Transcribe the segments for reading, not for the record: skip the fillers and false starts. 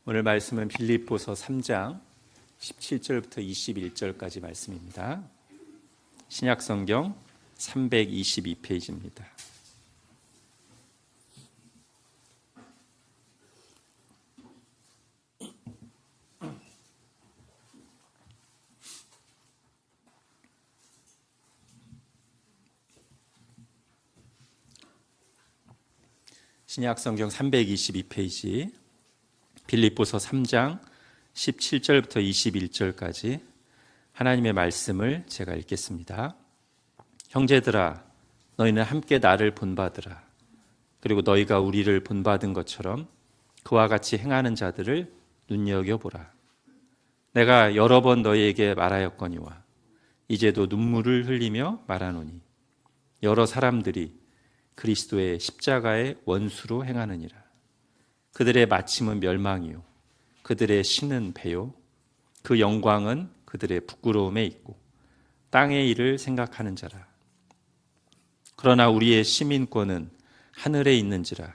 오늘 말씀은 빌립보서 3장 17절부터 21절까지 말씀입니다. 신약성경 322페이지입니다. 신약성경 322페이지 빌립보서 3장 17절부터 21절까지 하나님의 말씀을 제가 읽겠습니다. 형제들아, 너희는 함께 나를 본받으라. 그리고 너희가 우리를 본받은 것처럼 그와 같이 행하는 자들을 눈여겨보라. 내가 여러 번 너희에게 말하였거니와 이제도 눈물을 흘리며 말하노니 여러 사람들이 그리스도의 십자가의 원수로 행하느니라. 그들의 마침은 멸망이요 그들의 신은 배요 그 영광은 그들의 부끄러움에 있고 땅의 일을 생각하는 자라. 그러나 우리의 시민권은 하늘에 있는지라.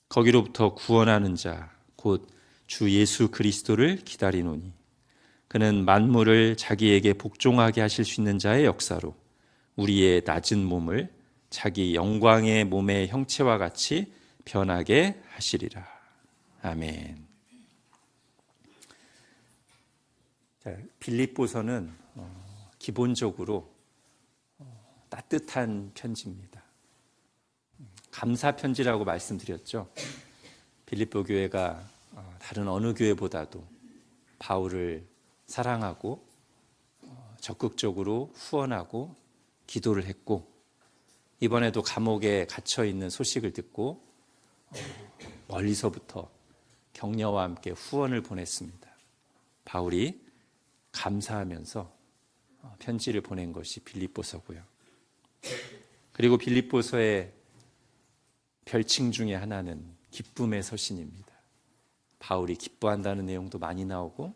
거기로부터 구원하는 자 곧 주 예수 그리스도를 기다리노니 그는 만물을 자기에게 복종하게 하실 수 있는 자의 역사로 우리의 낮은 몸을 자기 영광의 몸의 형체와 같이 변하게 하시리라. 아멘. 자, 빌립보서는 기본적으로 따뜻한 편지입니다. 감사 편지라고 말씀드렸죠. 빌립보 교회가 다른 어느 교회보다도 바울을 사랑하고 적극적으로 후원하고 기도를 했고, 이번에도 감옥에 갇혀 있는 소식을 듣고 멀리서부터 격려와 함께 후원을 보냈습니다. 바울이 감사하면서 편지를 보낸 것이 빌립보서고요. 그리고 빌립보서의 별칭 중에 하나는 기쁨의 서신입니다. 바울이 기뻐한다는 내용도 많이 나오고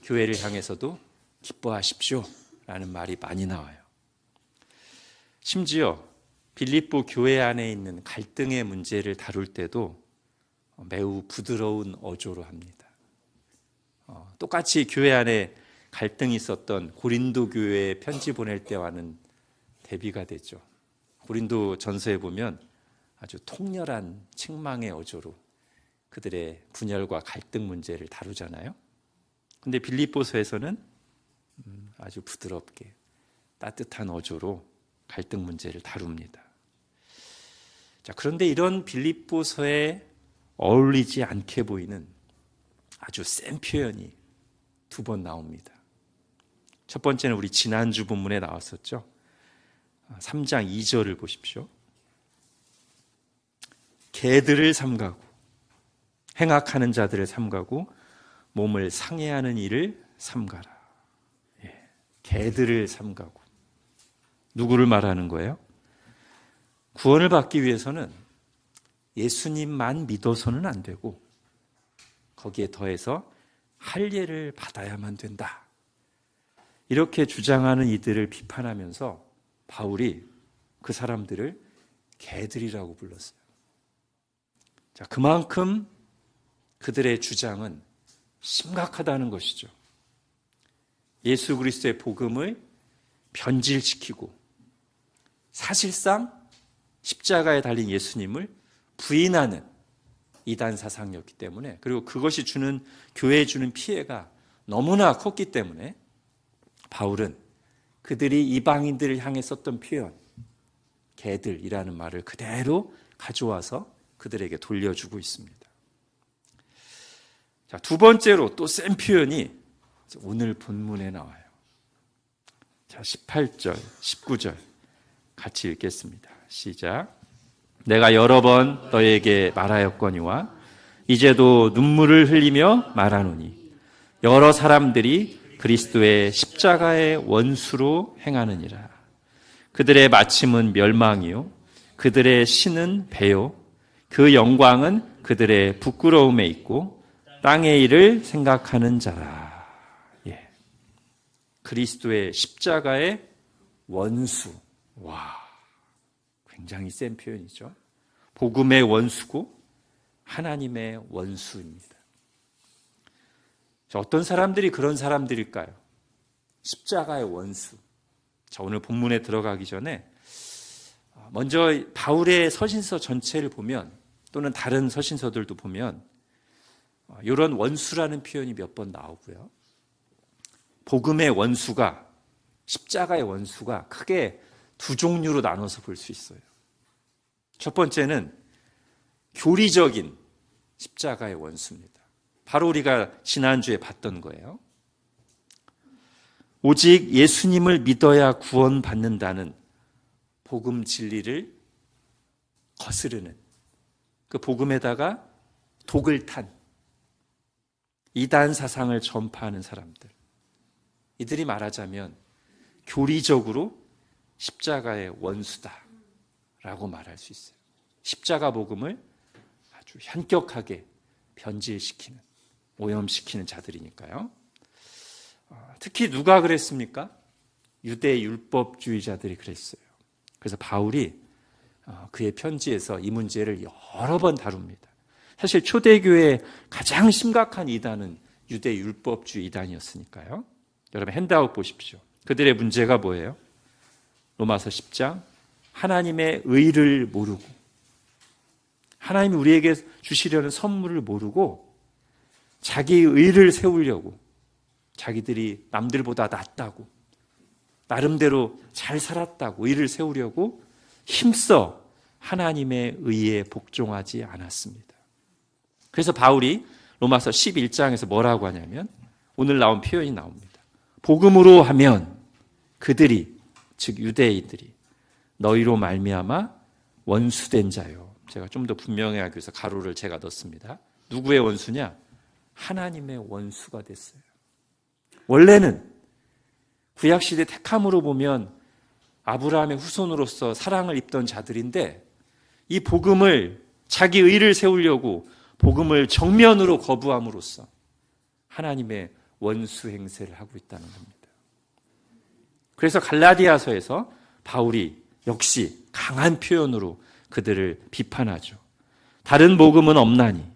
교회를 향해서도 기뻐하십시오 라는 말이 많이 나와요. 심지어 빌립보 교회 안에 있는 갈등의 문제를 다룰 때도 매우 부드러운 어조로 합니다. 똑같이 교회 안에 갈등이 있었던 고린도 교회에 편지 보낼 때와는 대비가 되죠. 고린도 전서에 보면 아주 통렬한 책망의 어조로 그들의 분열과 갈등 문제를 다루잖아요. 근데 빌립보서에서는 아주 부드럽게 따뜻한 어조로 갈등 문제를 다룹니다. 자, 그런데 이런 빌립보서에 어울리지 않게 보이는 아주 센 표현이 두 번 나옵니다. 첫 번째는 우리 지난주 본문에 나왔었죠. 3장 2절을 보십시오. 개들을 삼가고 행악하는 자들을 삼가고 몸을 상해하는 일을 삼가라. 개들을 삼가고. 누구를 말하는 거예요? 구원을 받기 위해서는 예수님만 믿어서는 안 되고 거기에 더해서 할례를 받아야만 된다. 이렇게 주장하는 이들을 비판하면서 바울이 그 사람들을 개들이라고 불렀어요. 자, 그만큼 그들의 주장은 심각하다는 것이죠. 예수 그리스도의 복음을 변질시키고 사실상 십자가에 달린 예수님을 부인하는 이단 사상이었기 때문에, 그리고 그것이 교회에 주는 피해가 너무나 컸기 때문에 바울은 그들이 이방인들을 향해 썼던 표현, 개들이라는 말을 그대로 가져와서 그들에게 돌려주고 있습니다. 자, 두 번째로 또 센 표현이 오늘 본문에 나와요. 자, 18절, 19절 같이 읽겠습니다. 시작. 내가 여러 번 너에게 말하였거니와 이제도 눈물을 흘리며 말하노니 여러 사람들이 그리스도의 십자가의 원수로 행하느니라. 그들의 마침은 멸망이요 그들의 신은 배요 그 영광은 그들의 부끄러움에 있고 땅의 일을 생각하는 자라. 그리스도의 십자가의 원수. 와, 굉장히 센 표현이죠. 복음의 원수고 하나님의 원수입니다. 자, 어떤 사람들이 그런 사람들일까요? 십자가의 원수. 자, 오늘 본문에 들어가기 전에 먼저 바울의 서신서 전체를 보면, 또는 다른 서신서들도 보면 이런 원수라는 표현이 몇 번 나오고요. 복음의 원수가, 십자가의 원수가 크게 두 종류로 나눠서 볼 수 있어요. 첫 번째는 교리적인 십자가의 원수입니다. 바로 우리가 지난주에 봤던 거예요. 오직 예수님을 믿어야 구원받는다는 복음 진리를 거스르는, 그 복음에다가 독을 탄 이단 사상을 전파하는 사람들, 이들이 말하자면 교리적으로 십자가의 원수다라고 말할 수 있어요. 십자가 복음을 아주 현격하게 변질시키는, 오염시키는 자들이니까요. 특히 누가 그랬습니까? 유대 율법주의자들이 그랬어요. 그래서 바울이 그의 편지에서 이 문제를 여러 번 다룹니다. 사실 초대교회의 가장 심각한 이단은 유대 율법주의 이단이었으니까요. 여러분 핸드아웃 보십시오. 그들의 문제가 뭐예요? 로마서 10장, 하나님의 의를 모르고, 하나님이 우리에게 주시려는 선물을 모르고 자기의 의를 세우려고, 자기들이 남들보다 낫다고, 나름대로 잘 살았다고 의를 세우려고 힘써 하나님의 의에 복종하지 않았습니다. 그래서 바울이 로마서 11장에서 뭐라고 하냐면, 오늘 나온 표현이 나옵니다. 복음으로 하면 그들이, 즉 유대인들이 너희로 말미암아 원수된 자요. 제가 좀 더 분명하게 해서 가로를 제가 넣습니다. 누구의 원수냐? 하나님의 원수가 됐어요. 원래는 구약시대 택함으로 보면 아브라함의 후손으로서 사랑을 입던 자들인데, 이 복음을, 자기 의를 세우려고 복음을 정면으로 거부함으로써 하나님의 원수 행세를 하고 있다는 겁니다. 그래서 갈라디아서에서 바울이 역시 강한 표현으로 그들을 비판하죠. 다른 복음은 없나니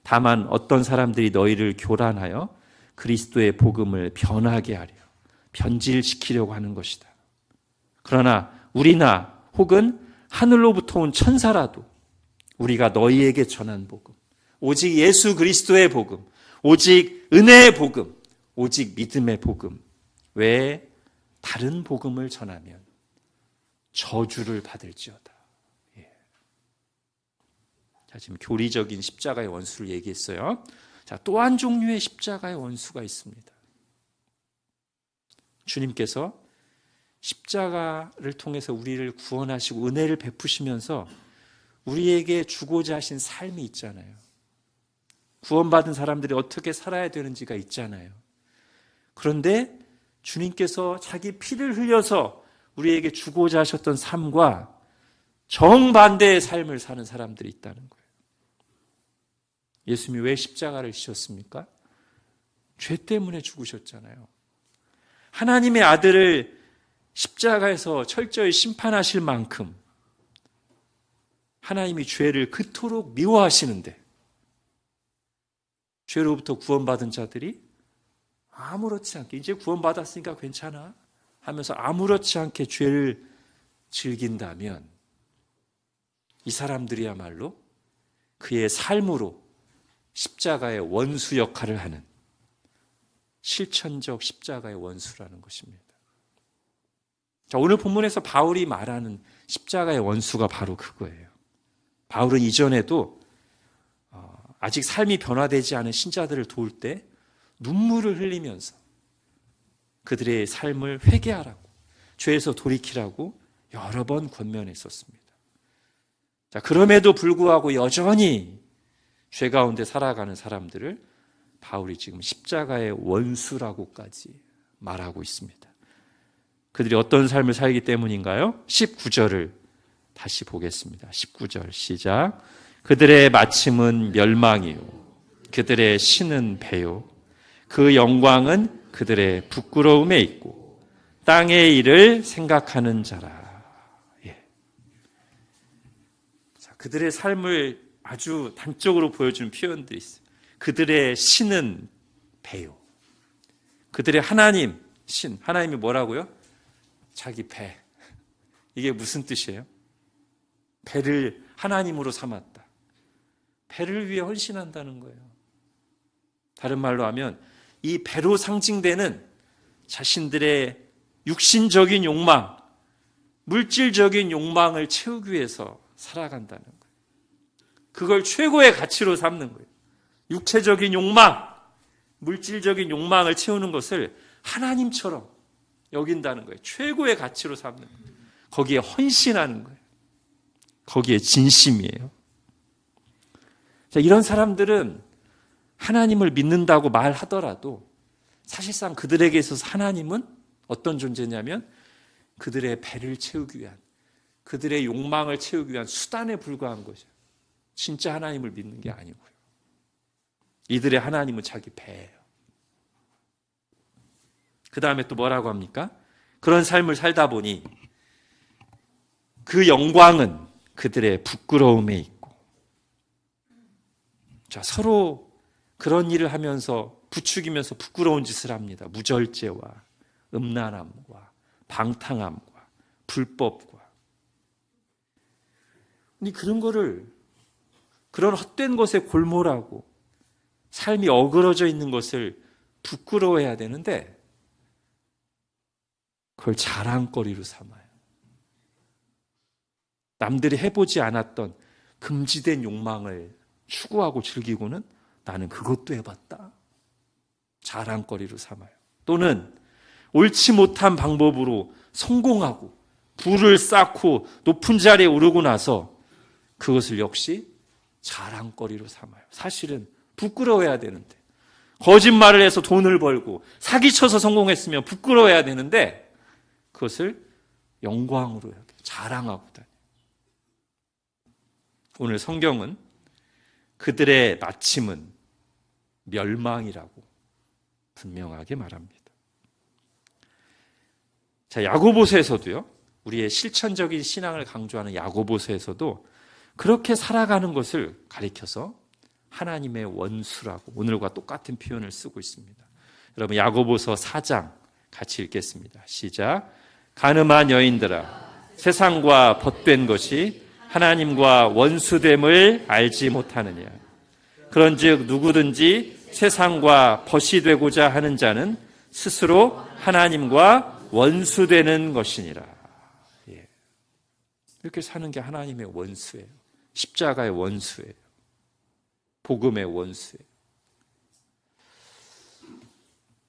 다만 어떤 사람들이 너희를 교란하여 그리스도의 복음을 변하게 하려, 변질시키려고 하는 것이다. 그러나 우리나 혹은 하늘로부터 온 천사라도 우리가 너희에게 전한 복음, 오직 예수 그리스도의 복음, 오직 은혜의 복음, 오직 믿음의 복음 외에 다른 복음을 전하면 저주를 받을지어다. 예. 자, 지금 교리적인 십자가의 원수를 얘기했어요. 자, 또 한 종류의 십자가의 원수가 있습니다. 주님께서 십자가를 통해서 우리를 구원하시고 은혜를 베푸시면서 우리에게 주고자 하신 삶이 있잖아요. 구원받은 사람들이 어떻게 살아야 되는지가 있잖아요. 그런데 주님께서 자기 피를 흘려서 우리에게 주고자 하셨던 삶과 정반대의 삶을 사는 사람들이 있다는 거예요. 예수님이 왜 십자가를 지셨습니까? 죄 때문에 죽으셨잖아요. 하나님의 아들을 십자가에서 철저히 심판하실 만큼 하나님이 죄를 그토록 미워하시는데, 죄로부터 구원받은 자들이 아무렇지 않게, 이제 구원받았으니까 괜찮아 하면서 아무렇지 않게 죄를 즐긴다면 이 사람들이야말로 그의 삶으로 십자가의 원수 역할을 하는 실천적 십자가의 원수라는 것입니다. 자, 오늘 본문에서 바울이 말하는 십자가의 원수가 바로 그거예요. 바울은 이전에도 아직 삶이 변화되지 않은 신자들을 도울 때 눈물을 흘리면서 그들의 삶을 회개하라고, 죄에서 돌이키라고 여러 번 권면했었습니다. 자, 그럼에도 불구하고 여전히 죄 가운데 살아가는 사람들을 바울이 지금 십자가의 원수라고까지 말하고 있습니다. 그들이 어떤 삶을 살기 때문인가요? 19절을 다시 보겠습니다. 19절 시작. 그들의 마침은 멸망이요, 그들의 신은 배요, 그 영광은 그들의 부끄러움에 있고 땅의 일을 생각하는 자라. 예. 자, 그들의 삶을 아주 단적으로 보여주는 표현들이 있어요. 그들의 신은 배요. 그들의 하나님, 신, 하나님이 뭐라고요? 자기 배. 이게 무슨 뜻이에요? 배를 하나님으로 삼았다. 배를 위해 헌신한다는 거예요. 다른 말로 하면 이 배로 상징되는 자신들의 육신적인 욕망, 물질적인 욕망을 채우기 위해서 살아간다는 거예요. 그걸 최고의 가치로 삼는 거예요. 육체적인 욕망, 물질적인 욕망을 채우는 것을 하나님처럼 여긴다는 거예요. 최고의 가치로 삼는 거예요. 거기에 헌신하는 거예요. 거기에 진심이에요. 자, 이런 사람들은 하나님을 믿는다고 말하더라도 사실상 그들에게 있어서 하나님은 어떤 존재냐면 그들의 배를 채우기 위한, 그들의 욕망을 채우기 위한 수단에 불과한 거죠. 진짜 하나님을 믿는 게 아니고요. 이들의 하나님은 자기 배예요. 그 다음에 또 뭐라고 합니까? 그런 삶을 살다 보니 그 영광은 그들의 부끄러움에 있고, 자, 서로 그런 일을 하면서 부추기면서 부끄러운 짓을 합니다. 무절제와 음란함과 방탕함과 불법과. 근데 그런 거를, 그런 헛된 것에 골몰하고 삶이 어그러져 있는 것을 부끄러워해야 되는데 그걸 자랑거리로 삼아요. 남들이 해보지 않았던 금지된 욕망을 추구하고 즐기고는 나는 그것도 해봤다. 자랑거리로 삼아요. 또는 옳지 못한 방법으로 성공하고 부를 쌓고 높은 자리에 오르고 나서 그것을 역시 자랑거리로 삼아요. 사실은 부끄러워해야 되는데, 거짓말을 해서 돈을 벌고 사기쳐서 성공했으면 부끄러워해야 되는데 그것을 영광으로 여겨요. 자랑하고 다녀요. 오늘 성경은 그들의 마침은 멸망이라고 분명하게 말합니다. 자, 야고보서에서도요, 우리의 실천적인 신앙을 강조하는 야고보서에서도 그렇게 살아가는 것을 가리켜서 하나님의 원수라고 오늘과 똑같은 표현을 쓰고 있습니다. 여러분, 야고보서 4장 같이 읽겠습니다. 시작. 간음한 여인들아, 세상과 벗된 것이 하나님과 원수됨을 알지 못하느냐. 그런즉 누구든지 세상과 벗이 되고자 하는 자는 스스로 하나님과 원수되는 것이니라. 예. 이렇게 사는 게 하나님의 원수예요. 십자가의 원수예요. 복음의 원수예요.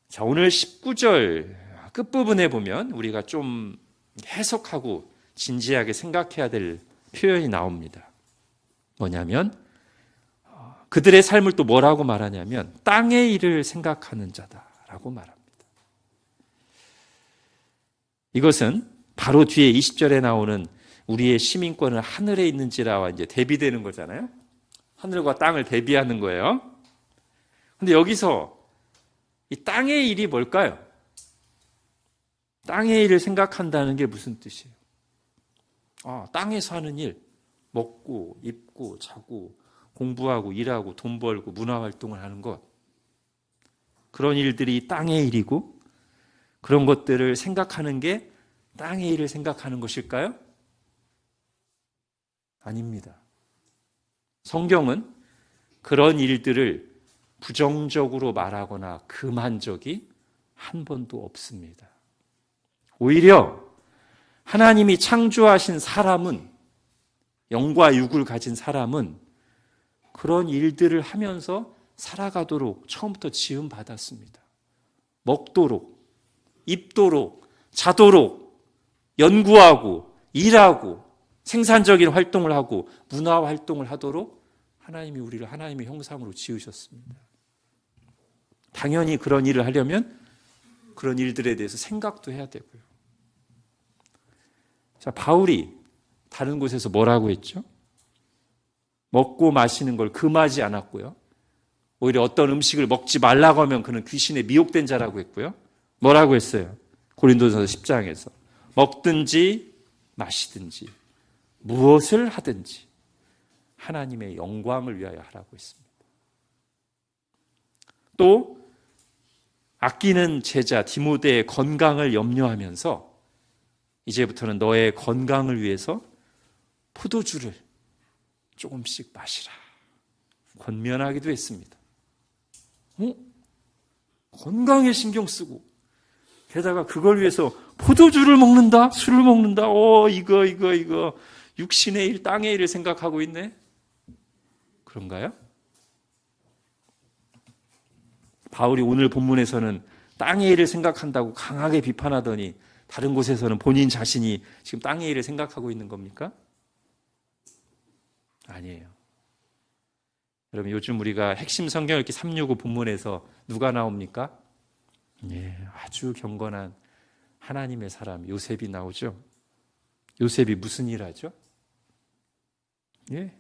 자, 오늘 19절 끝부분에 보면 우리가 좀 해석하고 진지하게 생각해야 될 표현이 나옵니다. 뭐냐면 그들의 삶을 또 뭐라고 말하냐면 땅의 일을 생각하는 자다라고 말합니다. 이것은 바로 뒤에 20절에 나오는 우리의 시민권은 하늘에 있는지라와 이제 대비되는 거잖아요. 하늘과 땅을 대비하는 거예요. 근데 여기서 이 땅의 일이 뭘까요? 땅의 일을 생각한다는 게 무슨 뜻이에요? 땅에서 하는 일, 먹고 입고 자고 공부하고 일하고 돈 벌고 문화활동을 하는 것, 그런 일들이 땅의 일이고 그런 것들을 생각하는 게 땅의 일을 생각하는 것일까요? 아닙니다. 성경은 그런 일들을 부정적으로 말하거나 금한 적이 한 번도 없습니다. 오히려 하나님이 창조하신 사람은, 영과 육을 가진 사람은 그런 일들을 하면서 살아가도록 처음부터 지음받았습니다. 먹도록, 입도록, 자도록, 연구하고, 일하고, 생산적인 활동을 하고, 문화 활동을 하도록 하나님이 우리를 하나님의 형상으로 지으셨습니다. 당연히 그런 일을 하려면 그런 일들에 대해서 생각도 해야 되고요. 자, 바울이 다른 곳에서 뭐라고 했죠? 먹고 마시는 걸 금하지 않았고요. 오히려 어떤 음식을 먹지 말라고 하면 그는 귀신에 미혹된 자라고 했고요. 뭐라고 했어요? 고린도전서 10장에서 먹든지 마시든지 무엇을 하든지 하나님의 영광을 위하여 하라고 했습니다. 또 아끼는 제자 디모데의 건강을 염려하면서 이제부터는 너의 건강을 위해서 포도주를 조금씩 마시라 권면하기도 했습니다. 건강에 신경 쓰고 게다가 그걸 위해서 포도주를 먹는다? 술을 먹는다? 이거 육신의 일, 땅의 일을 생각하고 있네? 그런가요? 바울이 오늘 본문에서는 땅의 일을 생각한다고 강하게 비판하더니 다른 곳에서는 본인 자신이 지금 땅의 일을 생각하고 있는 겁니까? 아니에요. 여러분, 요즘 우리가 핵심 성경 읽기 365 본문에서 누가 나옵니까? 아주 경건한 하나님의 사람 요셉이 나오죠. 요셉이 무슨 일 하죠?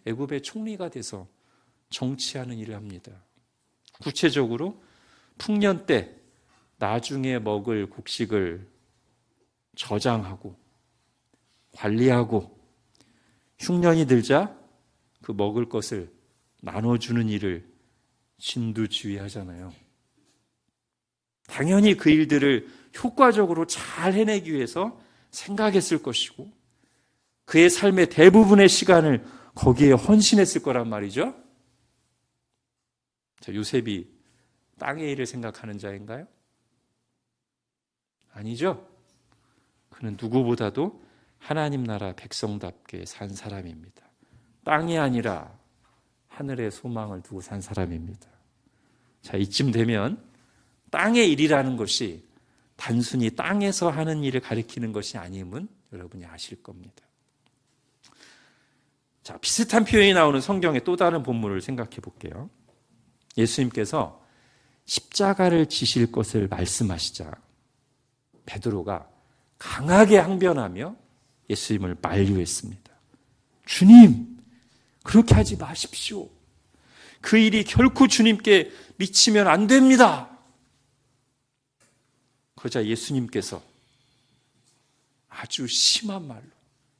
애굽의 총리가 돼서 정치하는 일을 합니다. 구체적으로 풍년 때 나중에 먹을 곡식을 저장하고 관리하고 흉년이 들자 그 먹을 것을 나눠주는 일을 진두지휘하잖아요. 당연히 그 일들을 효과적으로 잘 해내기 위해서 생각했을 것이고 그의 삶의 대부분의 시간을 거기에 헌신했을 거란 말이죠. 자, 요셉이 땅의 일을 생각하는 자인가요? 아니죠. 그는 누구보다도 하나님 나라 백성답게 산 사람입니다. 땅이 아니라 하늘의 소망을 두고 산 사람입니다. 자, 이쯤 되면 땅의 일이라는 것이 단순히 땅에서 하는 일을 가리키는 것이 아님은 여러분이 아실 겁니다. 자, 비슷한 표현이 나오는 성경의 또 다른 본문을 생각해 볼게요. 예수님께서 십자가를 지실 것을 말씀하시자 베드로가 강하게 항변하며 예수님을 만류했습니다. 주님, 그렇게 하지 마십시오. 그 일이 결코 주님께 미치면 안 됩니다. 그러자 예수님께서 아주 심한 말로,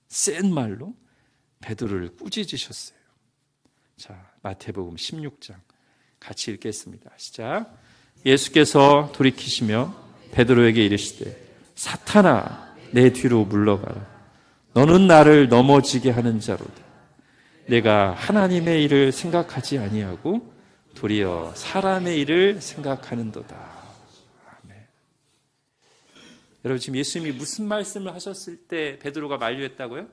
센 말로 베드로를 꾸짖으셨어요. 자, 마태복음 16장 같이 읽겠습니다. 시작. 예수께서 돌이키시며 베드로에게 이르시되 사탄아, 내 뒤로 물러가라. 너는 나를 넘어지게 하는 자로다. 내가 하나님의 일을 생각하지 아니하고 도리어 사람의 일을 생각하는도다. 아멘. 여러분, 지금 예수님이 무슨 말씀을 하셨을 때 베드로가 만류했다고요?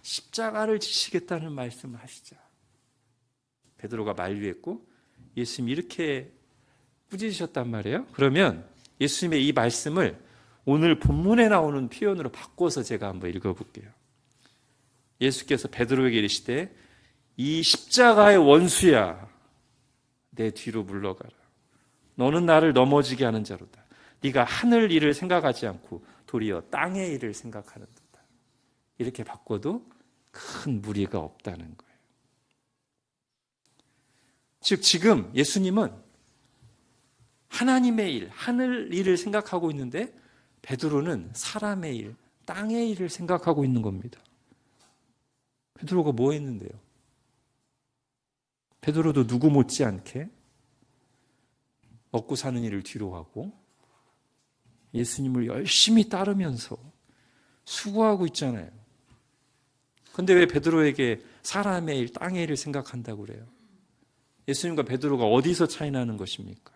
십자가를 지시겠다는 말씀을 하시자. 베드로가 만류했고 예수님이 이렇게 꾸짖으셨단 말이에요. 그러면 예수님의 이 말씀을 오늘 본문에 나오는 표현으로 바꿔서 제가 한번 읽어볼게요. 예수께서 베드로에게 이르시되 이 십자가의 원수야, 내 뒤로 물러가라. 너는 나를 넘어지게 하는 자로다. 네가 하늘 일을 생각하지 않고 도리어 땅의 일을 생각하는도다. 이렇게 바꿔도 큰 무리가 없다는 거예요. 즉 지금 예수님은 하나님의 일, 하늘 일을 생각하고 있는데 베드로는 사람의 일, 땅의 일을 생각하고 있는 겁니다. 베드로가 뭐 했는데요? 베드로도 누구 못지않게 먹고 사는 일을 뒤로 하고 예수님을 열심히 따르면서 수고하고 있잖아요. 그런데 왜 베드로에게 사람의 일, 땅의 일을 생각한다고 그래요? 예수님과 베드로가 어디서 차이 나는 것입니까?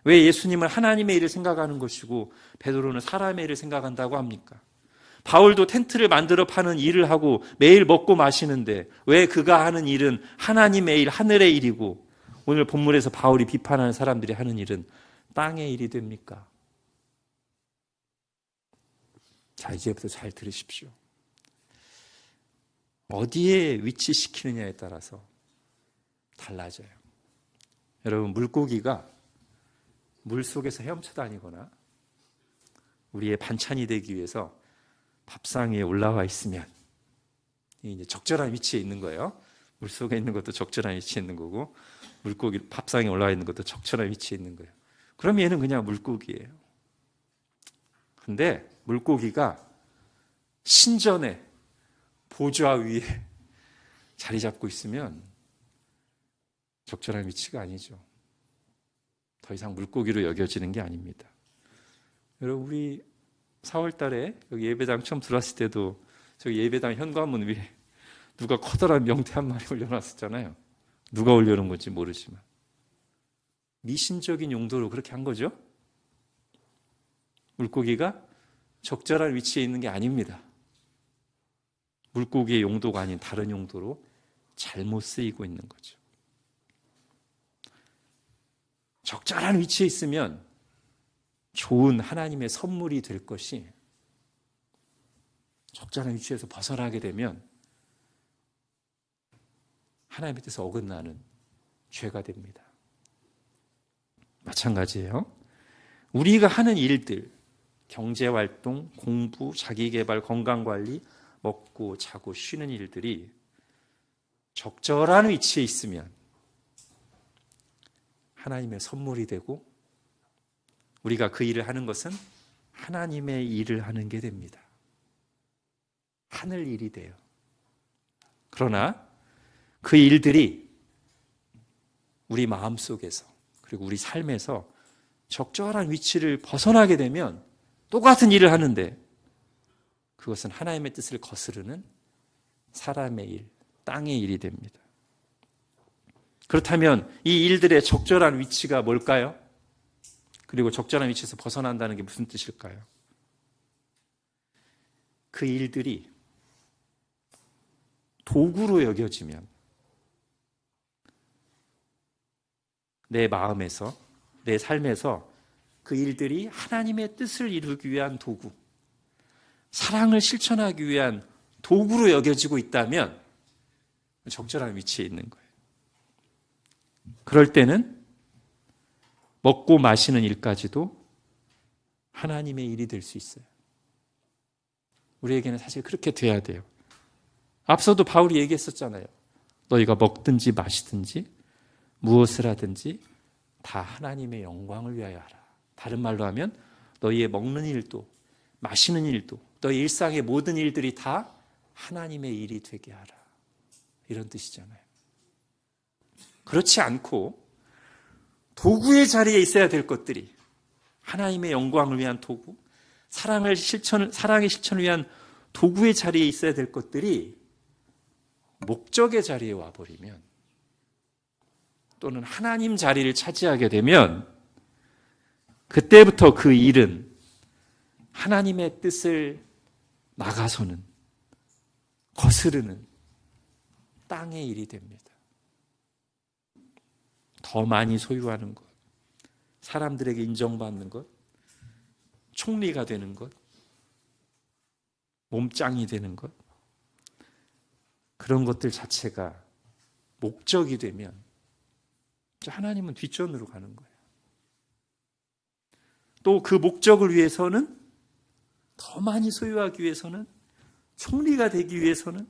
왜 예수님은 하나님의 일을 생각하는 것이고 베드로는 사람의 일을 생각한다고 합니까? 바울도 텐트를 만들어 파는 일을 하고 매일 먹고 마시는데 왜 그가 하는 일은 하나님의 일, 하늘의 일이고 오늘 본문에서 바울이 비판하는 사람들이 하는 일은 땅의 일이 됩니까? 자, 이제부터 잘 들으십시오. 어디에 위치시키느냐에 따라서 달라져요. 여러분, 물고기가 물속에서 헤엄쳐 다니거나 우리의 반찬이 되기 위해서 밥상 위에 올라와 있으면 이제 적절한 위치에 있는 거예요. 물속에 있는 것도 적절한 위치에 있는 거고 물고기 밥상에 올라와 있는 것도 적절한 위치에 있는 거예요. 그럼 얘는 그냥 물고기예요. 근데 물고기가 신전에 보좌 위에 자리 잡고 있으면 적절한 위치가 아니죠. 더 이상 물고기로 여겨지는 게 아닙니다. 여러분, 우리 4월 달에 여기 예배당 처음 들어왔을 때도 저기 예배당 현관문 위에 누가 커다란 명태 한 마리 올려놨었잖아요. 누가 올려놓은 건지 모르지만 미신적인 용도로 그렇게 한 거죠. 물고기가 적절한 위치에 있는 게 아닙니다. 물고기의 용도가 아닌 다른 용도로 잘못 쓰이고 있는 거죠. 적절한 위치에 있으면 좋은 하나님의 선물이 될 것이, 적절한 위치에서 벗어나게 되면 하나님의 뜻에 어긋나는 죄가 됩니다. 마찬가지예요. 우리가 하는 일들, 경제활동, 공부, 자기개발, 건강관리, 먹고 자고 쉬는 일들이 적절한 위치에 있으면 하나님의 선물이 되고, 우리가 그 일을 하는 것은 하나님의 일을 하는 게 됩니다. 하늘 일이 돼요. 그러나 그 일들이 우리 마음속에서 그리고 우리 삶에서 적절한 위치를 벗어나게 되면 똑같은 일을 하는데 그것은 하나님의 뜻을 거스르는 사람의 일, 땅의 일이 됩니다. 그렇다면 이 일들의 적절한 위치가 뭘까요? 그리고 적절한 위치에서 벗어난다는 게 무슨 뜻일까요? 그 일들이 도구로 여겨지면 내 마음에서, 내 삶에서 그 일들이 하나님의 뜻을 이루기 위한 도구, 사랑을 실천하기 위한 도구로 여겨지고 있다면 적절한 위치에 있는 거예요. 그럴 때는 먹고 마시는 일까지도 하나님의 일이 될 수 있어요. 우리에게는 사실 그렇게 돼야 돼요. 앞서도 바울이 얘기했었잖아요. 너희가 먹든지 마시든지 무엇을 하든지 다 하나님의 영광을 위하여 하라. 다른 말로 하면 너희의 먹는 일도 마시는 일도 너희 일상의 모든 일들이 다 하나님의 일이 되게 하라. 이런 뜻이잖아요. 그렇지 않고 도구의 자리에 있어야 될 것들이, 하나님의 영광을 위한 도구, 사랑의 실천을 위한 도구의 자리에 있어야 될 것들이 목적의 자리에 와버리면, 또는 하나님 자리를 차지하게 되면 그때부터 그 일은 하나님의 뜻을 나가서는, 거스르는 땅의 일이 됩니다. 더 많이 소유하는 것, 사람들에게 인정받는 것, 총리가 되는 것, 몸짱이 되는 것, 그런 것들 자체가 목적이 되면 하나님은 뒷전으로 가는 거예요. 또 그 목적을 위해서는, 더 많이 소유하기 위해서는, 총리가 되기 위해서는,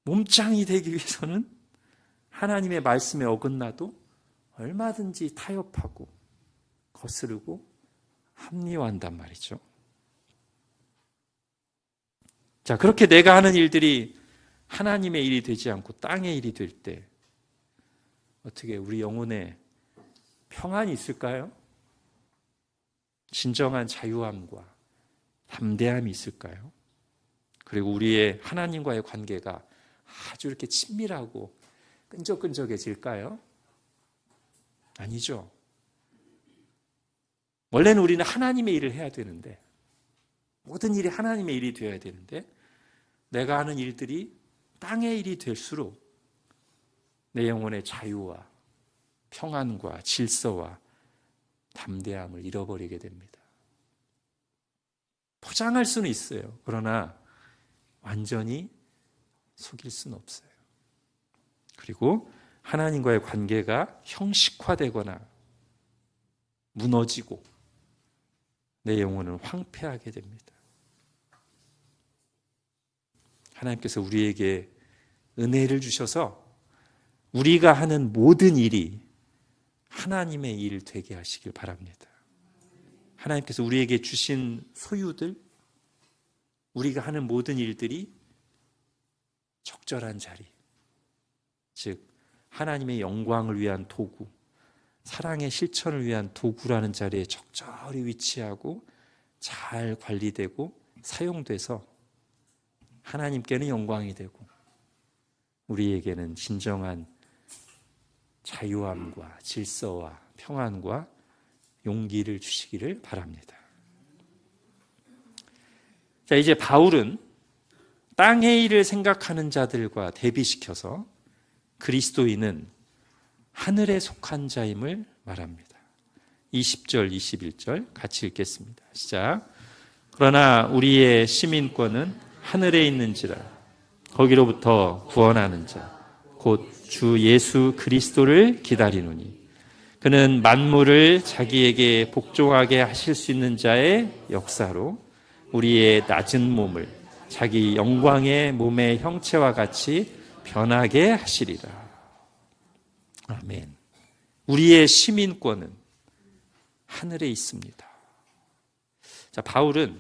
몸짱이 되기 위해서는 하나님의 말씀에 어긋나도 얼마든지 타협하고 거스르고 합리화한단 말이죠. 자, 그렇게 내가 하는 일들이 하나님의 일이 되지 않고 땅의 일이 될 때 어떻게 우리 영혼에 평안이 있을까요? 진정한 자유함과 담대함이 있을까요? 그리고 우리의 하나님과의 관계가 아주 이렇게 친밀하고 끈적끈적해질까요? 아니죠. 원래는 우리는 하나님의 일을 해야 되는데, 모든 일이 하나님의 일이 되어야 되는데, 내가 하는 일들이 땅의 일이 될수록 내 영혼의 자유와 평안과 질서와 담대함을 잃어버리게 됩니다. 포장할 수는 있어요. 그러나 완전히 속일 수는 없어요. 그리고 하나님과의 관계가 형식화되거나 무너지고 내 영혼은 황폐하게 됩니다. 하나님께서 우리에게 은혜를 주셔서 우리가 하는 모든 일이 하나님의 일 되게 하시길 바랍니다. 하나님께서 우리에게 주신 소유들, 우리가 하는 모든 일들이 적절한 자리, 즉 하나님의 영광을 위한 도구, 사랑의 실천을 위한 도구라는 자리에 적절히 위치하고 잘 관리되고 사용돼서 하나님께는 영광이 되고 우리에게는 진정한 자유함과 질서와 평안과 용기를 주시기를 바랍니다. 자, 이제 바울은 땅의 일을 생각하는 자들과 대비시켜서 그리스도인은 하늘에 속한 자임을 말합니다. 20절, 21절 같이 읽겠습니다. 시작. 그러나 우리의 시민권은 하늘에 있는지라 거기로부터 구원하는 자 곧 주 예수 그리스도를 기다리노니 그는 만물을 자기에게 복종하게 하실 수 있는 자의 역사로 우리의 낮은 몸을 자기 영광의 몸의 형체와 같이 변하게 하시리라. 아멘. 우리의 시민권은 하늘에 있습니다. 자, 바울은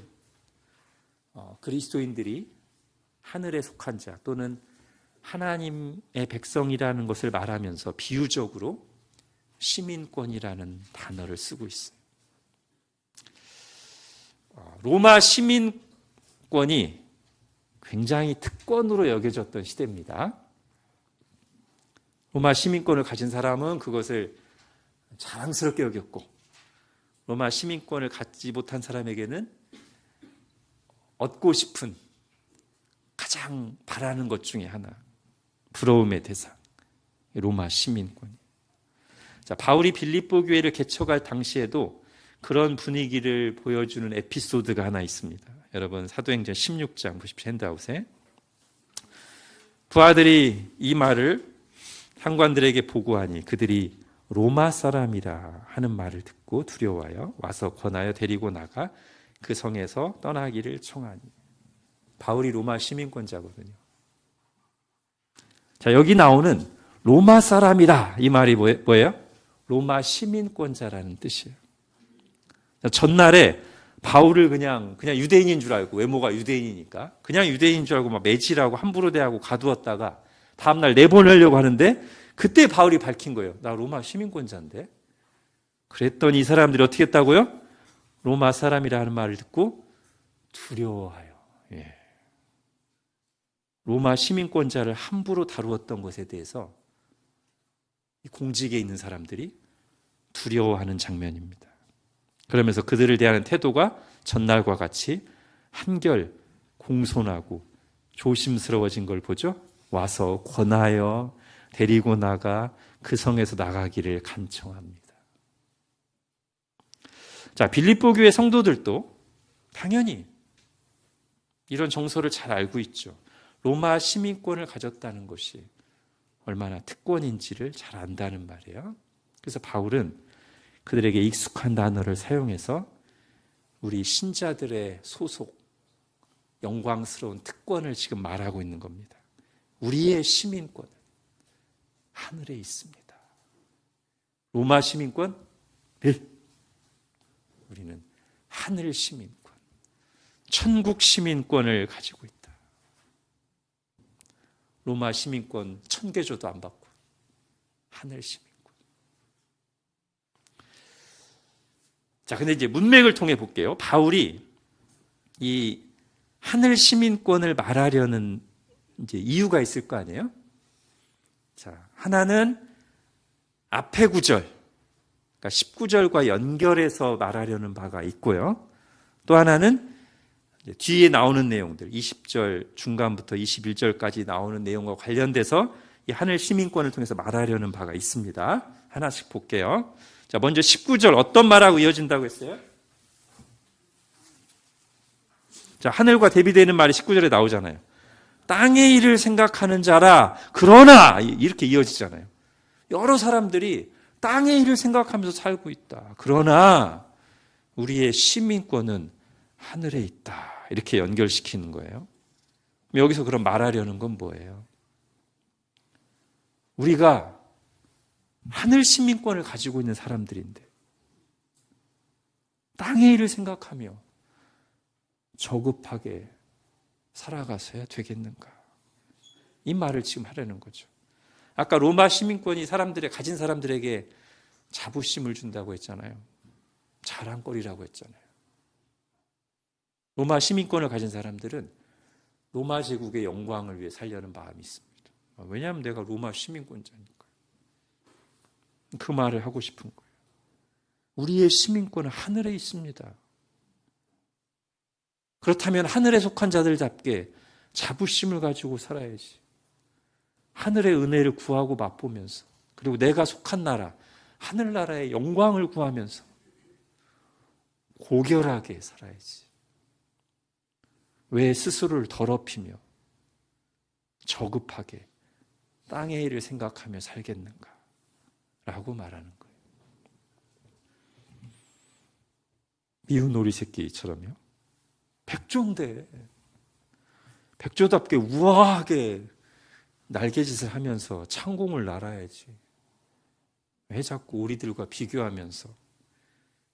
그리스도인들이 하늘에 속한 자 또는 하나님의 백성이라는 것을 말하면서 비유적으로 시민권이라는 단어를 쓰고 있어요. 로마 시민권이 굉장히 특권으로 여겨졌던 시대입니다. 로마 시민권을 가진 사람은 그것을 자랑스럽게 여겼고 로마 시민권을 갖지 못한 사람에게는 얻고 싶은 가장 바라는 것 중에 하나, 부러움의 대상, 로마 시민권. 자, 바울이 빌립보 교회를 개척할 당시에도 그런 분위기를 보여주는 에피소드가 하나 있습니다. 여러분 사도행전 16장 보십시오. 핸드아웃에. 부하들이 이 말을 상관들에게 보고하니 그들이 로마 사람이라 하는 말을 듣고 두려워하여 와서 권하여 데리고 나가 그 성에서 떠나기를 청하니. 바울이 로마 시민권자거든요. 자, 여기 나오는 로마 사람이라 이 말이 뭐예요? 로마 시민권자라는 뜻이에요. 전날에 바울을 그냥 유대인인 줄 알고 외모가 유대인이니까 그냥 유대인인 줄 알고 막 매질하고 함부로 대하고 가두었다가 다음날 내보내려고 하는데 그때 바울이 밝힌 거예요. 나 로마 시민권자인데. 그랬더니 이 사람들이 어떻게 했다고요? 로마 사람이라는 말을 듣고 두려워하여. 예. 로마 시민권자를 함부로 다루었던 것에 대해서 공직에 있는 사람들이 두려워하는 장면입니다. 그러면서 그들을 대하는 태도가 전날과 같이 한결 공손하고 조심스러워진 걸 보죠. 와서 권하여 데리고 나가 그 성에서 나가기를 간청합니다. 자, 빌립보 교회 성도들도 당연히 이런 정서를 잘 알고 있죠. 로마 시민권을 가졌다는 것이 얼마나 특권인지를 잘 안다는 말이에요. 그래서 바울은 그들에게 익숙한 단어를 사용해서 우리 신자들의 소속, 영광스러운 특권을 지금 말하고 있는 겁니다. 우리의 시민권은 하늘에 있습니다. 로마 시민권? 우리는 하늘 시민권, 천국 시민권을 가지고 있다. 로마 시민권 1000개 줘도 안 받고 하늘 시민권. 자, 근데 이제 문맥을 통해 볼게요. 바울이 이 하늘 시민권을 말하려는 이제 이유가 있을 거 아니에요? 자, 하나는 앞에 구절, 그러니까 19절과 연결해서 말하려는 바가 있고요. 또 하나는 뒤에 나오는 내용들, 20절 중간부터 21절까지 나오는 내용과 관련돼서 이 하늘 시민권을 통해서 말하려는 바가 있습니다. 하나씩 볼게요. 자, 먼저 19절 어떤 말하고 이어진다고 했어요? 자, 하늘과 대비되는 말이 19절에 나오잖아요. 땅의 일을 생각하는 자라 그러나 이렇게 이어지잖아요. 여러 사람들이 땅의 일을 생각하면서 살고 있다. 그러나 우리의 시민권은 하늘에 있다. 이렇게 연결시키는 거예요. 여기서 그럼 말하려는 건 뭐예요? 우리가 하늘 시민권을 가지고 있는 사람들인데 땅의 일을 생각하며 저급하게 살아가서야 되겠는가? 이 말을 지금 하려는 거죠. 아까 로마 시민권이 가진 사람들에게 자부심을 준다고 했잖아요. 자랑거리라고 했잖아요. 로마 시민권을 가진 사람들은 로마 제국의 영광을 위해 살려는 마음이 있습니다. 왜냐하면 내가 로마 시민권자니까. 그 말을 하고 싶은 거예요. 우리의 시민권은 하늘에 있습니다. 그렇다면 하늘에 속한 자들답게 자부심을 가지고 살아야지. 하늘의 은혜를 구하고 맛보면서, 그리고 내가 속한 나라, 하늘나라의 영광을 구하면서 고결하게 살아야지. 왜 스스로를 더럽히며 저급하게 땅의 일을 생각하며 살겠는가? 라고 말하는 거예요. 미운 오리 새끼처럼요. 백조인데 백조답게 우아하게 날개짓을 하면서 창공을 날아야지. 왜 자꾸 오리들과 비교하면서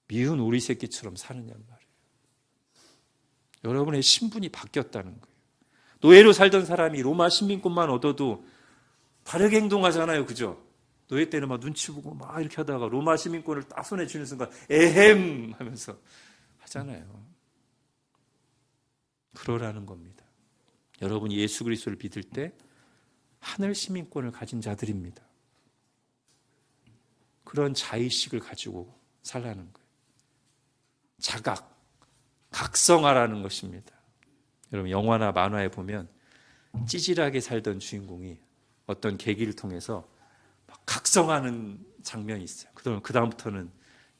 미운 오리 새끼처럼 사느냔 말이에요. 여러분의 신분이 바뀌었다는 거예요. 노예로 살던 사람이 로마 시민권만 얻어도 다르게 행동하잖아요. 그죠? 노예 때는 막 눈치 보고 막 이렇게 하다가 로마 시민권을 딱 손에 쥐는 순간 에헴 하면서 하잖아요. 그러라는 겁니다. 여러분이 예수 그리스도를 믿을 때 하늘 시민권을 가진 자들입니다. 그런 자의식을 가지고 살라는 거예요. 자각, 각성하라는 것입니다. 여러분 영화나 만화에 보면 찌질하게 살던 주인공이 어떤 계기를 통해서 막 각성하는 장면이 있어요. 그 다음부터는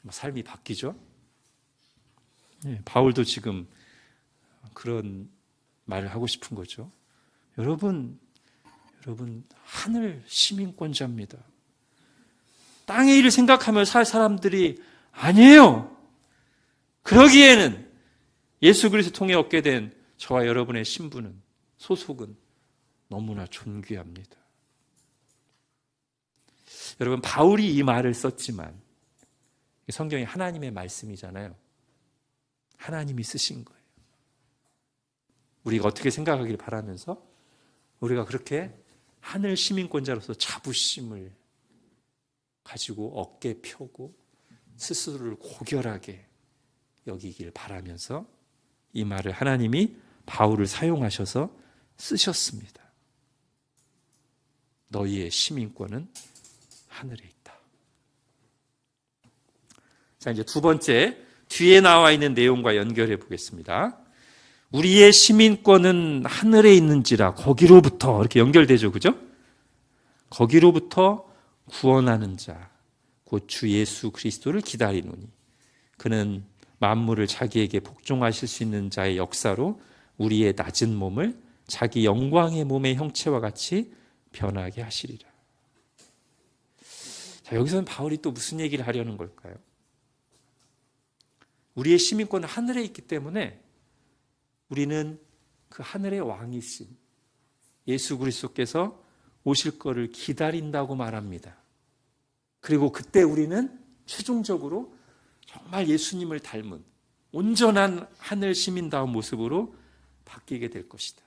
삶이 바뀌죠. 바울도 지금 그런 말을 하고 싶은 거죠. 여러분 하늘 시민권자입니다. 땅의 일을 생각하며 살 사람들이 아니에요. 그러기에는 예수 그리스도 통해 얻게 된 저와 여러분의 신분은, 소속은 너무나 존귀합니다. 여러분, 바울이 이 말을 썼지만 성경이 하나님의 말씀이잖아요. 하나님이 쓰신 거예요. 우리가 어떻게 생각하길 바라면서 우리가 그렇게 하늘 시민권자로서 자부심을 가지고 어깨 펴고 스스로를 고결하게 여기길 바라면서 이 말을 하나님이 바울을 사용하셔서 쓰셨습니다. 너희의 시민권은 하늘에 있다. 자, 이제 두 번째, 뒤에 나와 있는 내용과 연결해 보겠습니다. 우리의 시민권은 하늘에 있는지라 거기로부터, 이렇게 연결되죠. 그죠? 거기로부터 구원하는 자, 곧 주 예수 그리스도를 기다리노니 그는 만물을 자기에게 복종하실 수 있는 자의 역사로 우리의 낮은 몸을 자기 영광의 몸의 형체와 같이 변하게 하시리라. 자, 여기서는 바울이 또 무슨 얘기를 하려는 걸까요? 우리의 시민권은 하늘에 있기 때문에 우리는 그 하늘의 왕이신 예수 그리스도께서 오실 거를 기다린다고 말합니다. 그리고 그때 우리는 최종적으로 정말 예수님을 닮은 온전한 하늘 시민다운 모습으로 바뀌게 될 것이다.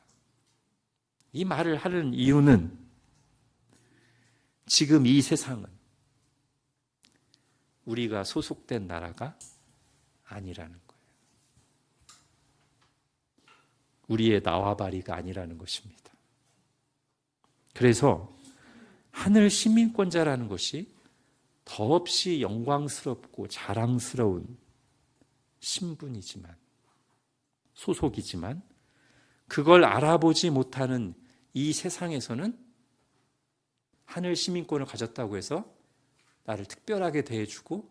이 말을 하는 이유는 지금 이 세상은 우리가 소속된 나라가 아니라는 거예요. 우리의 나와바리가 아니라는 것입니다. 그래서 하늘 시민권자라는 것이 더없이 영광스럽고 자랑스러운 신분이지만, 소속이지만 그걸 알아보지 못하는 이 세상에서는 하늘 시민권을 가졌다고 해서 나를 특별하게 대해주고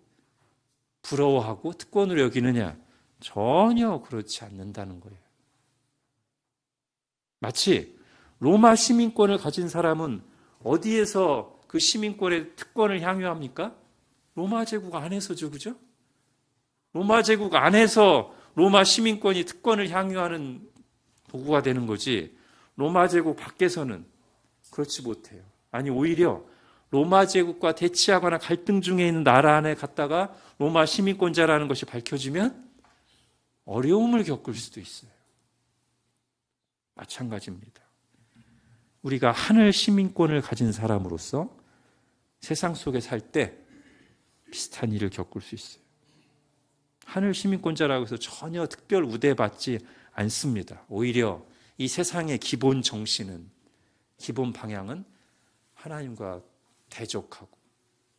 부러워하고 특권으로 여기느냐? 전혀 그렇지 않는다는 거예요. 마치 로마 시민권을 가진 사람은 어디에서 그 시민권의 특권을 향유합니까? 로마 제국 안에서죠. 그죠? 로마 제국 안에서 로마 시민권이 특권을 향유하는 도구가 되는 거지, 로마 제국 밖에서는 그렇지 못해요. 아니, 오히려 로마 제국과 대치하거나 갈등 중에 있는 나라 안에 갔다가 로마 시민권자라는 것이 밝혀지면 어려움을 겪을 수도 있어요. 마찬가지입니다. 우리가 하늘 시민권을 가진 사람으로서 세상 속에 살 때 비슷한 일을 겪을 수 있어요. 하늘 시민권자라고 해서 전혀 특별 우대받지 않습니다. 오히려 이 세상의 기본 정신은, 기본 방향은 하나님과 대적하고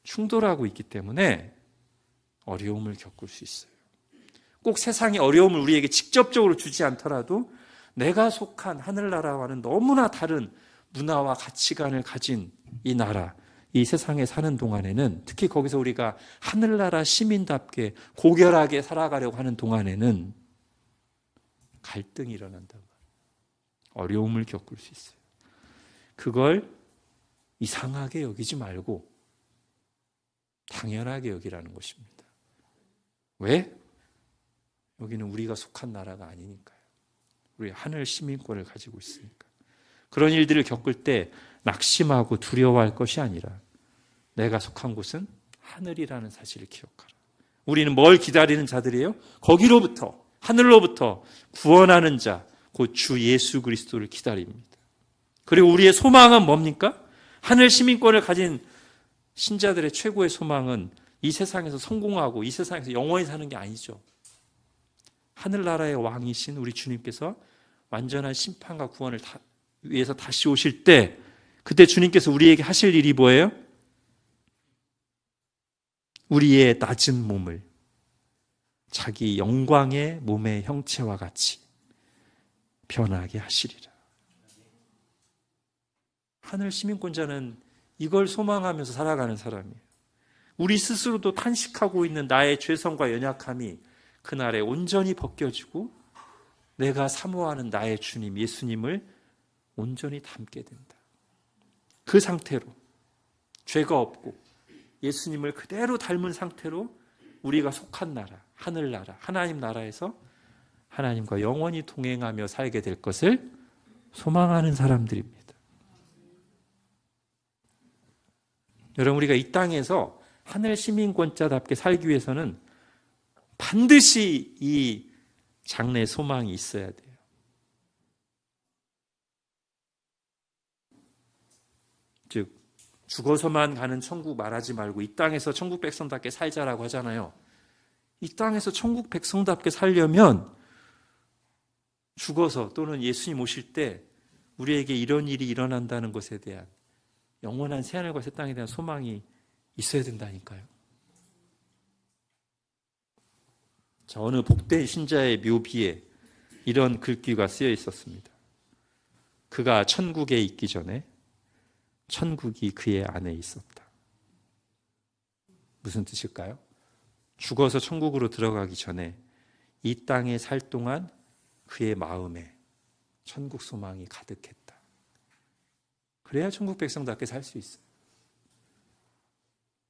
충돌하고 있기 때문에 어려움을 겪을 수 있어요. 꼭 세상의 어려움을 우리에게 직접적으로 주지 않더라도 내가 속한 하늘나라와는 너무나 다른 문화와 가치관을 가진 이 나라, 이 세상에 사는 동안에는, 특히 거기서 우리가 하늘나라 시민답게 고결하게 살아가려고 하는 동안에는 갈등이 일어난단 말이에요. 어려움을 겪을 수 있어요. 그걸 이상하게 여기지 말고 당연하게 여기라는 것입니다. 왜? 여기는 우리가 속한 나라가 아니니까요. 우리 하늘 시민권을 가지고 있으니까. 그런 일들을 겪을 때 낙심하고 두려워할 것이 아니라 내가 속한 곳은 하늘이라는 사실을 기억하라. 우리는 뭘 기다리는 자들이에요? 거기로부터, 하늘로부터 구원하는 자, 곧 주 예수 그리스도를 기다립니다. 그리고 우리의 소망은 뭡니까? 하늘 시민권을 가진 신자들의 최고의 소망은 이 세상에서 성공하고 이 세상에서 영원히 사는 게 아니죠. 하늘나라의 왕이신 우리 주님께서 완전한 심판과 구원을 위해서 다시 오실 때, 그때 주님께서 우리에게 하실 일이 뭐예요? 우리의 낮은 몸을 자기 영광의 몸의 형체와 같이 변하게 하시리라. 하늘 시민권자는 이걸 소망하면서 살아가는 사람이에요. 우리 스스로도 탄식하고 있는 나의 죄성과 연약함이 그날에 온전히 벗겨지고 내가 사모하는 나의 주님 예수님을 온전히 닮게 된다. 그 상태로 죄가 없고 예수님을 그대로 닮은 상태로 우리가 속한 나라, 하늘나라, 하나님 나라에서 하나님과 영원히 동행하며 살게 될 것을 소망하는 사람들입니다. 여러분, 우리가 이 땅에서 하늘 시민권자답게 살기 위해서는 반드시 이 장래 소망이 있어야 돼요. 즉, 죽어서만 가는 천국 말하지 말고 이 땅에서 천국 백성답게 살자라고 하잖아요. 이 땅에서 천국 백성답게 살려면 죽어서 또는 예수님 오실 때 우리에게 이런 일이 일어난다는 것에 대한 영원한 새하늘과 새 땅에 대한 소망이 있어야 된다니까요. 자, 어느 복된 신자의 묘비에 이런 글귀가 쓰여 있었습니다. 그가 천국에 있기 전에 천국이 그의 안에 있었다. 무슨 뜻일까요? 죽어서 천국으로 들어가기 전에 이 땅에 살 동안 그의 마음에 천국 소망이 가득했다. 그래야 천국 백성답게 살 수 있어요.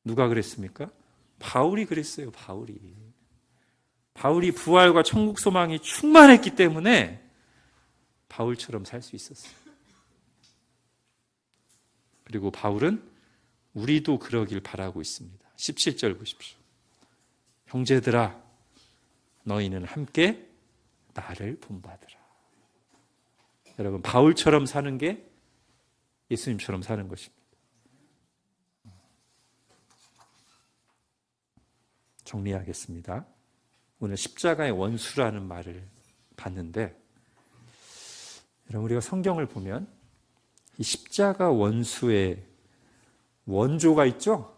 누가 그랬습니까? 바울이 그랬어요. 바울이 부활과 천국 소망이 충만했기 때문에 바울처럼 살 수 있었어요. 그리고 바울은 우리도 그러길 바라고 있습니다. 17절 보십시오. 형제들아, 너희는 함께 나를 본받으라. 여러분, 바울처럼 사는 게 예수님처럼 사는 것입니다. 정리하겠습니다. 오늘 십자가의 원수라는 말을 봤는데, 여러분, 우리가 성경을 보면 이 십자가 원수의 원조가 있죠?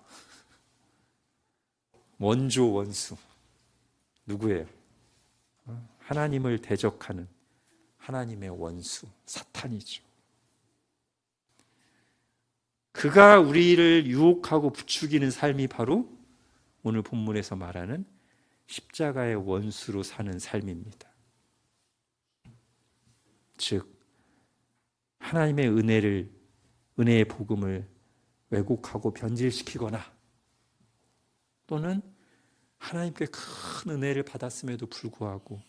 원조, 원수. 누구예요? 하나님을 대적하는 하나님의 원수, 사탄이죠. 그가 우리를 유혹하고 부추기는 삶이 바로 오늘 본문에서 말하는 십자가의 원수로 사는 삶입니다. 즉, 하나님의 은혜의 복음을 왜곡하고 변질시키거나 또는 하나님께 큰 은혜를 받았음에도 불구하고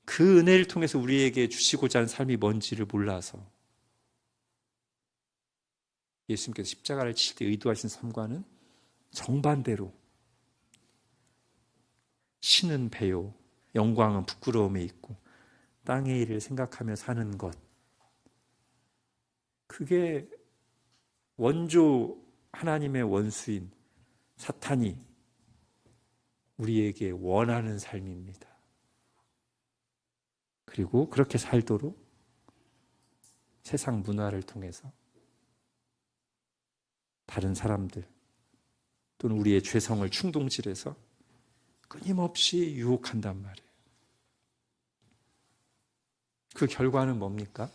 그 은혜를 통해서 우리에게 주시고자 하는 삶이 뭔지를 몰라서 예수님께서 십자가를 칠 때 의도하신 삶과는 정반대로 신은 배요, 영광은 부끄러움에 있고 땅의 일을 생각하며 사는 것, 그게 원조 하나님의 원수인 사탄이 우리에게 원하는 삶입니다. 그리고 그렇게 살도록 세상 문화를 통해서 다른 사람들 또는 우리의 죄성을 충동질해서 끊임없이 유혹한단 말이에요. 그 결과는 뭡니까?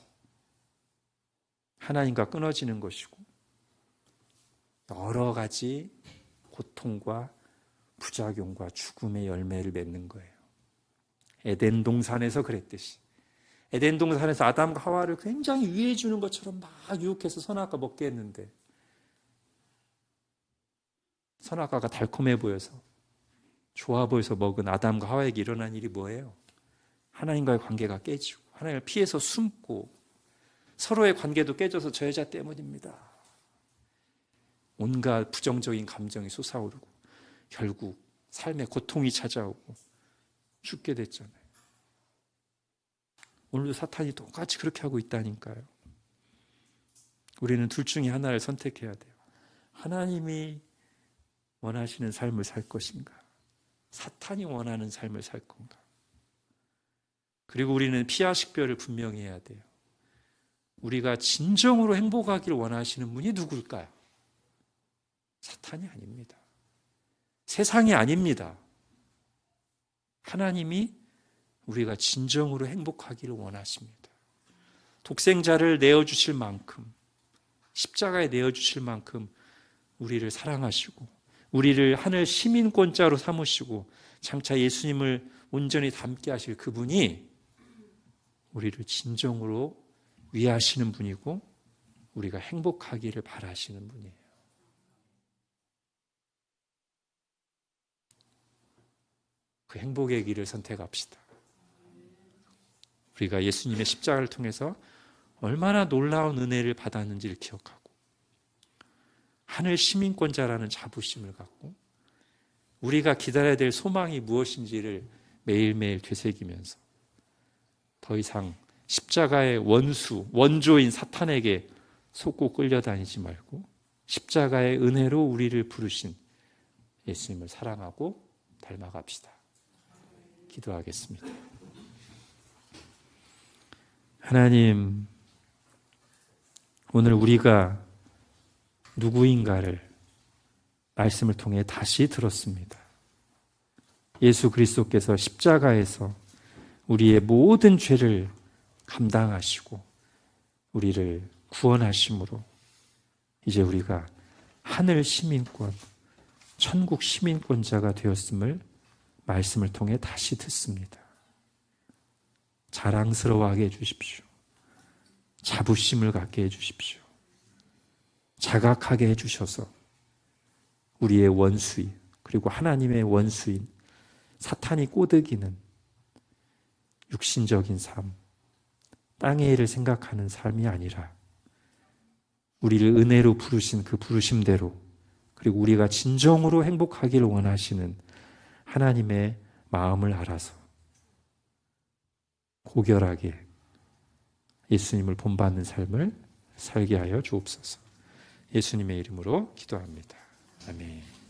하나님과 끊어지는 것이고 여러 가지 고통과 부작용과 죽음의 열매를 맺는 거예요. 에덴 동산에서 그랬듯이 에덴 동산에서 아담과 하와를 굉장히 위해 주는 것처럼 막 유혹해서 선악과 먹게 했는데 선악과가 달콤해 보여서 좋아 보여서 먹은 아담과 하와에게 일어난 일이 뭐예요? 하나님과의 관계가 깨지고 하나님을 피해서 숨고 서로의 관계도 깨져서 저 여자 때문입니다. 온갖 부정적인 감정이 솟아오르고 결국 삶의 고통이 찾아오고 죽게 됐잖아요. 오늘도 사탄이 똑같이 그렇게 하고 있다니까요. 우리는 둘 중에 하나를 선택해야 돼요. 하나님이 원하시는 삶을 살 것인가? 사탄이 원하는 삶을 살 건가? 그리고 우리는 피와 식별을 분명히 해야 돼요. 우리가 진정으로 행복하기를 원하시는 분이 누굴까요? 사탄이 아닙니다. 세상이 아닙니다. 하나님이 우리가 진정으로 행복하기를 원하십니다. 독생자를 내어주실 만큼, 십자가에 내어주실 만큼 우리를 사랑하시고 우리를 하늘 시민권자로 삼으시고 장차 예수님을 온전히 닮게 하실 그분이 우리를 진정으로 위하시는 분이고 우리가 행복하기를 바라시는 분이에요. 그 행복의 길을 선택합시다. 우리가 예수님의 십자가를 통해서 얼마나 놀라운 은혜를 받았는지를 기억하고 하늘 시민권자라는 자부심을 갖고 우리가 기다려야 될 소망이 무엇인지를 매일매일 되새기면서 더 이상 십자가의 원조인 사탄에게 속고 끌려다니지 말고 십자가의 은혜로 우리를 부르신 예수님을 사랑하고 닮아갑시다. 기도하겠습니다. 하나님, 오늘 우리가 누구인가를 말씀을 통해 다시 들었습니다. 예수 그리스도께서 십자가에서 우리의 모든 죄를 감당하시고 우리를 구원하심으로 이제 우리가 하늘 시민권, 천국 시민권자가 되었음을 말씀을 통해 다시 듣습니다. 자랑스러워하게 해주십시오. 자부심을 갖게 해주십시오. 자각하게 해주셔서 우리의 원수인 그리고 하나님의 원수인 사탄이 꼬드기는 육신적인 삶, 땅의 일을 생각하는 삶이 아니라 우리를 은혜로 부르신 그 부르심대로 그리고 우리가 진정으로 행복하기를 원하시는 하나님의 마음을 알아서 고결하게 예수님을 본받는 삶을 살게 하여 주옵소서. 예수님의 이름으로 기도합니다. 아멘.